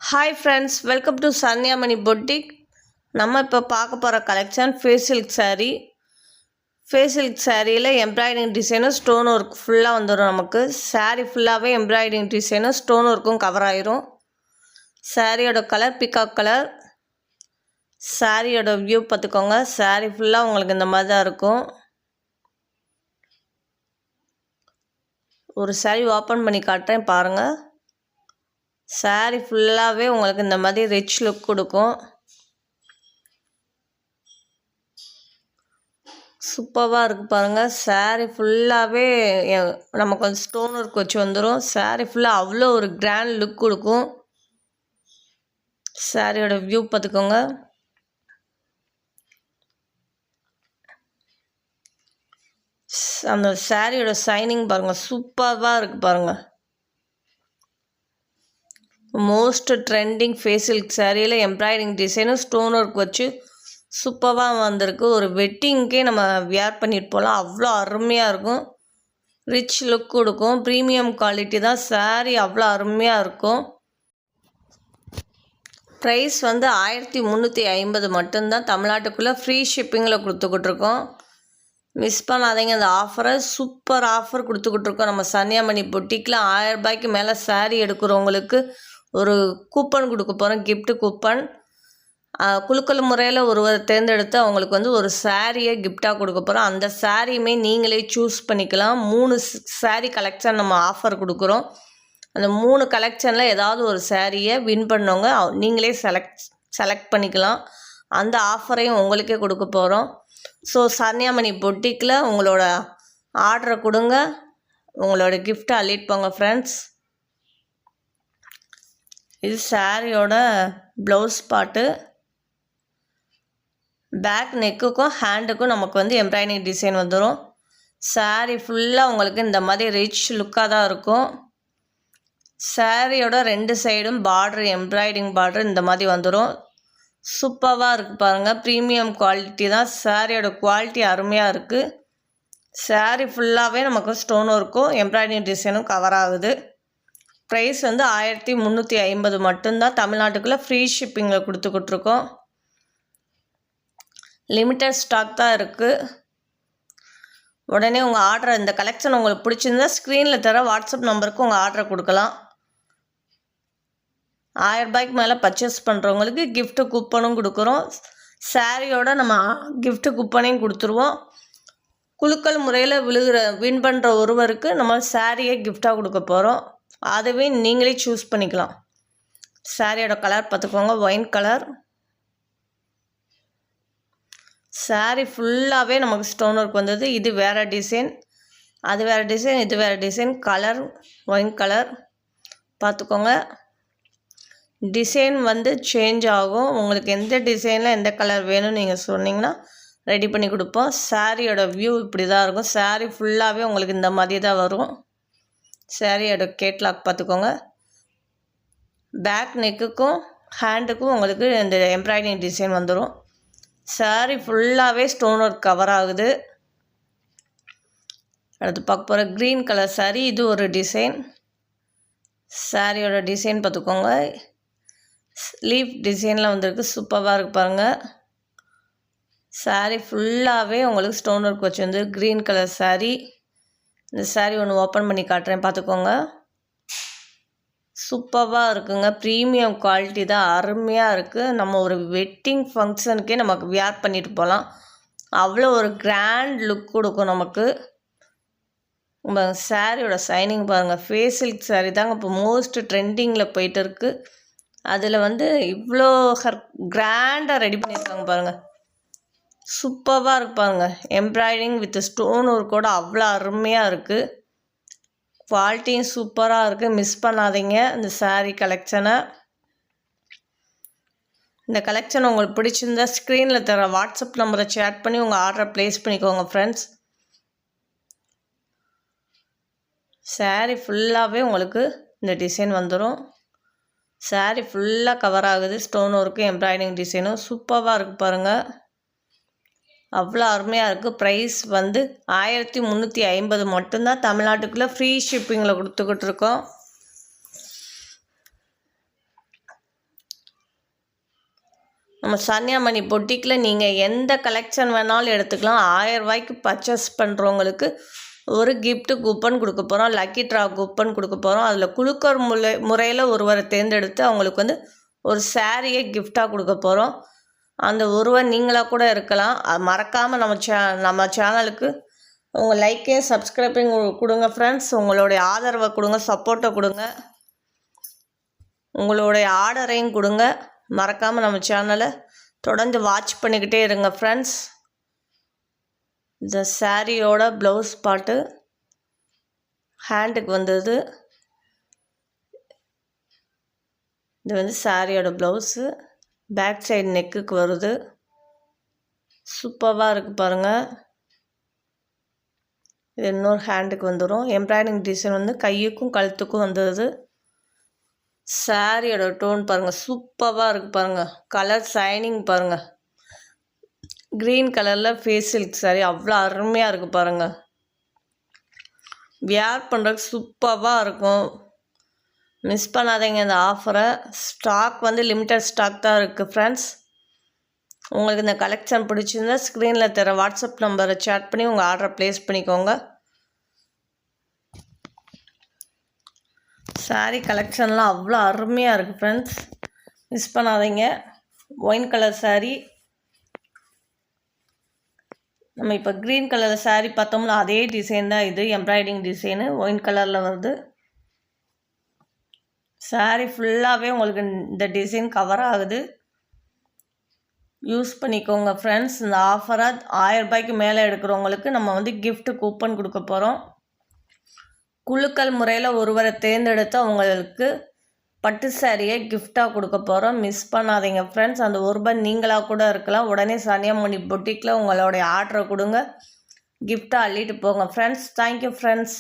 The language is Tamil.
Hi friends, welcome to Sanyamani boutique. நம்ம இப்போ பார்க்க போகிற collection face silk saree. Face silk சாரியில் எம்ப்ராய்டிங் டிசைனும் ஸ்டோன் ஒர்க் ஃபுல்லாக வந்துடும். நமக்கு சாரீ ஃபுல்லாகவே எம்ப்ராய்டிங் டிசைனும் ஸ்டோன் ஒர்க்கும் கவர் ஆயிரும். சாரியோட கலர் பிகாக் கலர். சாரியோட வியூ பார்த்துக்கோங்க. சாரீ ஃபுல்லாக உங்களுக்கு இந்த மாதிரி தான் இருக்கும். ஒரு சாரீ ஓப்பன் பண்ணி காட்டுறேன் பாருங்கள். சாரீ ஃபுல்லாகவே உங்களுக்கு இந்த மாதிரி ரிச் லுக் கொடுக்கும். சூப்பராக இருக்குது பாருங்கள். சாரீ ஃபுல்லாகவே நமக்கு வந்து ஸ்டோன் ஒர்க் வச்சு வந்துடும். சாரீ ஃபுல்லாக அவ்வளோ ஒரு கிராண்ட் லுக் கொடுக்கும். சாரியோட வியூ பார்த்துக்கோங்க. அந்த சாரியோட ஷைனிங் பாருங்கள், சூப்பராக இருக்குது பாருங்கள். மோஸ்ட் ட்ரெண்டிங் ஃபேஸ் சில்க் சாரியில் எம்ப்ராய்டிங் டிசைனும் ஸ்டோன் ஒர்க் வச்சு சூப்பராக வந்திருக்கு. ஒரு வெட்டிங்க்கே நம்ம வியர் பண்ணிட்டு போகலாம். அவ்வளோ அருமையாக இருக்கும். ரிச் லுக் கொடுக்கும். ப்ரீமியம் குவாலிட்டி தான். சாரீ அவ்வளோ அருமையாக இருக்கும். ப்ரைஸ் வந்து 1350 மட்டும்தான். தமிழ்நாட்டுக்குள்ளே ஃப்ரீ ஷிப்பிங்கில் கொடுத்துக்கிட்ருக்கோம். மிஸ் பண்ணாதீங்க இந்த ஆஃபரை. சூப்பர் ஆஃபர் கொடுத்துக்கிட்ருக்கோம். நம்ம சன்யாமணி பொட்டிக்கில் 1000 ரூபாய்க்கு மேலே சாரீ எடுக்கிறவங்களுக்கு ஒரு கூப்பன் கொடுக்க போகிறோம். Gift coupon. குலுக்கல் முறையில் ஒருவர் தேர்ந்தெடுத்து அவங்களுக்கு வந்து ஒரு சாரியை கிஃப்டாக கொடுக்க போகிறோம். அந்த சாரியுமே நீங்களே சூஸ் பண்ணிக்கலாம். 3 சாரீ கலெக்ஷன் நம்ம ஆஃபர் கொடுக்குறோம். அந்த 3 கலெக்ஷனில் ஏதாவது ஒரு சாரியை வின் பண்ணவங்க நீங்களே செலக்ட் பண்ணிக்கலாம். அந்த ஆஃபரையும் உங்களுக்கே கொடுக்க போகிறோம். ஸோ சன்யாமணி பொட்டிக்கில் உங்களோட ஆர்டரை கொடுங்க. உங்களோட கிஃப்ட்டை அள்ளிட்டு போங்க ஃப்ரெண்ட்ஸ். இது சாரியோட ப்ளவுஸ் பார்ட்டு. பேக் நெக்குக்கும் ஹேண்டுக்கும் நமக்கு வந்து எம்ப்ராய்டிங் டிசைன் வந்துடும். சாரீ ஃபுல்லாக உங்களுக்கு இந்த மாதிரி ரிச் லுக்காக தான் இருக்கும். சாரியோட 2 சைடும் பார்டர், எம்ப்ராய்டிங் பார்டர் இந்த மாதிரி வந்துடும். சூப்பராக இருக்குது பாருங்கள். ப்ரீமியம் குவாலிட்டி தான். சாரியோட குவாலிட்டி அருமையாக இருக்குது. சாரீ ஃபுல்லாகவே நமக்கு ஸ்டோன் ஒர்க்கும் எம்ப்ராய்டிங் டிசைனும் கவர் ஆகுது. ப்ரைஸ் வந்து 1350 மட்டும்தான். தமிழ்நாட்டுக்குள்ளே ஃப்ரீ ஷிப்பிங்கில் கொடுத்துக்கிட்ருக்கோம். லிமிட்டட் ஸ்டாக் தான் இருக்குது. உடனே உங்கள் ஆர்டரை, இந்த கலெக்ஷன் உங்களுக்கு பிடிச்சிருந்தா ஸ்க்ரீனில் தர வாட்ஸ்அப் நம்பருக்கு உங்கள் ஆர்டரை கொடுக்கலாம். 1000 ரூபாய்க்கு மேலே பர்ச்சேஸ் பண்ணுறவங்களுக்கு கிஃப்ட்டு கூப்பனும் கொடுக்குறோம். சாரியோட நம்ம கிஃப்ட்டு கூப்பனையும் கொடுத்துருவோம். குலுக்கல் முறையில் வின் பண்ணுற ஒருவருக்கு நம்ம சாரியை கிஃப்டாக கொடுக்க போகிறோம். அதுவே நீங்களே சூஸ் பண்ணிக்கலாம். சாரியோட கலர் பார்த்துக்கோங்க, ஒயின் கலர். சாரீ ஃபுல்லாகவே நமக்கு ஸ்டோன் ஒர்க் வந்தது. இது வேறு டிசைன், அது வேறு டிசைன், இது வேறு டிசைன். கலர் ஒயின் கலர் பார்த்துக்கோங்க. டிசைன் வந்து சேஞ்ச் ஆகும். உங்களுக்கு எந்த டிசைனில் எந்த கலர் வேணும்னு நீங்கள் சொன்னீங்கன்னா ரெடி பண்ணி கொடுப்போம். சாரியோட வியூ இப்படி தான் இருக்கும். சாரீ ஃபுல்லாகவே உங்களுக்கு இந்த மாதிரி தான் வரும். சாரியோட கேட்லாக் பார்த்துக்கோங்க. பேக் நெக்குக்கும் ஹேண்டுக்கும் உங்களுக்கு இந்த எம்ப்ராய்டிங் டிசைன் வந்துடும். சாரீ ஃபுல்லாகவே ஸ்டோன் ஒர்க் கவர் ஆகுது. அடுத்து பார்க்க போகிற க்ரீன் கலர் சாரீ. இது ஒரு டிசைன். சாரியோட டிசைன் பார்த்துக்கோங்க. லீஃப் டிசைனில் வந்திருக்கு. சூப்பராக இருக்கு பாருங்கள். சாரீ ஃபுல்லாகவே உங்களுக்கு ஸ்டோன் ஒர்க் வச்சு வந்து க்ரீன் கலர் சாரீ. இந்த சாரீ ஒன்று ஓப்பன் பண்ணி காட்டுறேன் பார்த்துக்கோங்க. சூப்பராக இருக்குங்க. ப்ரீமியம் குவாலிட்டி தான். அருமையாக இருக்குது. நம்ம ஒரு வெட்டிங் ஃபங்க்ஷனுக்கே நமக்கு வியர் பண்ணிட்டு போகலாம். அவ்வளோ ஒரு கிராண்ட் லுக் கொடுக்கும் நமக்கு. உங்கள் சாரியோட ஷைனிங் பாருங்கள். ஃபேஸ் சில்க் சாரீ தாங்க இப்போ மோஸ்ட் ட்ரெண்டிங்கில் போயிட்டு இருக்குது. அதில் வந்து இவ்வளோ கிராண்டாக ரெடி பண்ணியிருக்காங்க பாருங்கள். சூப்பராக இருக்கு பாருங்கள். எம்ப்ராய்டிங் வித் ஸ்டோன் ஒர்க்கோட அவ்வளோ அருமையாக இருக்குது. குவாலிட்டியும் சூப்பராக இருக்குது. மிஸ் பண்ணாதீங்க இந்த சாரீ கலெக்ஷனை. இந்த கலெக்ஷன் உங்களுக்கு பிடிச்சிருந்தா ஸ்க்ரீனில் தர வாட்ஸ்அப் நம்பரை சேட் பண்ணி உங்கள் ஆர்டரை ப்ளேஸ் பண்ணிக்கோங்க ஃப்ரெண்ட்ஸ். சாரீ ஃபுல்லாகவே உங்களுக்கு இந்த டிசைன் வந்துடும். சாரீ ஃபுல்லாக கவர் ஆகுது. ஸ்டோன் ஒர்க்கு எம்ப்ராய்டிங் டிசைனும் சூப்பராக இருக்குது பாருங்கள். அவ்வளோ அருமையாக இருக்குது. ப்ரைஸ் வந்து 1350 மட்டும்தான். தமிழ்நாட்டுக்குள்ளே ஃப்ரீ ஷிப்பிங்கில் கொடுத்துக்கிட்டு இருக்கோம். நம்ம சன்னியாமணி பொட்டிக்கில் நீங்கள் எந்த கலெக்ஷன் வேணாலும் எடுத்துக்கலாம். 1000 ரூபாய்க்கு பர்ச்சேஸ் பண்ணுறவங்களுக்கு ஒரு கிஃப்ட்டு கூப்பன் கொடுக்க போகிறோம். லக்கி ட்ரா கூப்பன் கொடுக்க போகிறோம். அதில் குலுக்கர் முறையில் ஒருவரை தேர்ந்தெடுத்து அவங்களுக்கு வந்து ஒரு சாரியை கிஃப்டாக கொடுக்க போகிறோம். அந்த ஒருவர் நீங்களாக கூட இருக்கலாம். அது மறக்காமல் நம்ம சேனலுக்கு உங்கள் லைக்கையும் சப்ஸ்கிரைபையும் கொடுங்க ஃப்ரெண்ட்ஸ். உங்களுடைய ஆதரவை கொடுங்க, சப்போர்ட்டை கொடுங்க, உங்களுடைய ஆர்டரையும் கொடுங்க. மறக்காமல் நம்ம சேனலை தொடர்ந்து வாட்ச் பண்ணிக்கிட்டே இருங்க ஃப்ரெண்ட்ஸ். இந்த சாரியோட ப்ளவுஸ் பாட்டு ஹேண்டுக்கு வந்தது. இது வந்து சாரியோட ப்ளவுஸு, பேக் சைடு நெக்குக்கு வருது. சூப்பராக இருக்குது பாருங்கள். இது இன்னொரு ஹேண்டுக்கு வந்துடும். எம்ப்ராய்டிங் டிசைன் வந்து கையுக்கும் கழுத்துக்கும் வந்தது. சாரியோட டோன் பாருங்கள், சூப்பராக இருக்குது பாருங்கள். கலர் ஷைனிங் பாருங்கள். க்ரீன் கலரில் ஃபேஸ் சில்க் சாரி அவ்வளோ அருமையாக இருக்குது பாருங்கள். வியர் பண்ணுறதுக்கு சூப்பராக இருக்கும். மிஸ் பண்ணாதீங்க இந்த ஆஃபரை. ஸ்டாக் வந்து லிமிட்டட் ஸ்டாக் தான் இருக்குது ஃப்ரெண்ட்ஸ். உங்களுக்கு இந்த கலெக்ஷன் பிடிச்சிருந்தா ஸ்க்ரீனில் தர வாட்ஸ்அப் நம்பரை சேட் பண்ணி உங்கள் ஆர்டரை ப்ளேஸ் பண்ணிக்கோங்க. சாரீ கலெக்ஷன்லாம் அவ்வளோ அருமையாக இருக்குது ஃப்ரெண்ட்ஸ், மிஸ் பண்ணாதீங்க. ஒயின் கலர் சாரீ, நம்ம இப்போ க்ரீன் கலர் சாரீ பார்த்தோம்னா அதே டிசைன் தான் இது. எம்ப்ராய்டிங் டிசைனு ஒயின் கலரில் வருது. சாரீ ஃபுல்லாகவே உங்களுக்கு இந்த டிசைன் கவர் ஆகுது. யூஸ் பண்ணிக்கோங்க ஃப்ரெண்ட்ஸ். இந்த ஆஃபரை 1000 ரூபாய்க்கு மேலே எடுக்கிறவங்களுக்கு நம்ம வந்து கிஃப்ட் கூப்பன் கொடுக்க போகிறோம். குலுக்கல் முறையில் ஒருவரை தேர்ந்தெடுத்து அவங்களுக்கு பட்டு சாரியை கிஃப்டாக கொடுக்க போகிறோம். மிஸ் பண்ணாதீங்க ஃப்ரெண்ட்ஸ். அந்த ரூபாய் நீங்களாக கூட இருக்கலாம். உடனே சன்னியாமணி பொட்டிக்கில் உங்களுடைய ஆர்டரை கொடுங்க, கிஃப்டாக அள்ளிட்டு போங்க ஃப்ரெண்ட்ஸ். Thank you friends.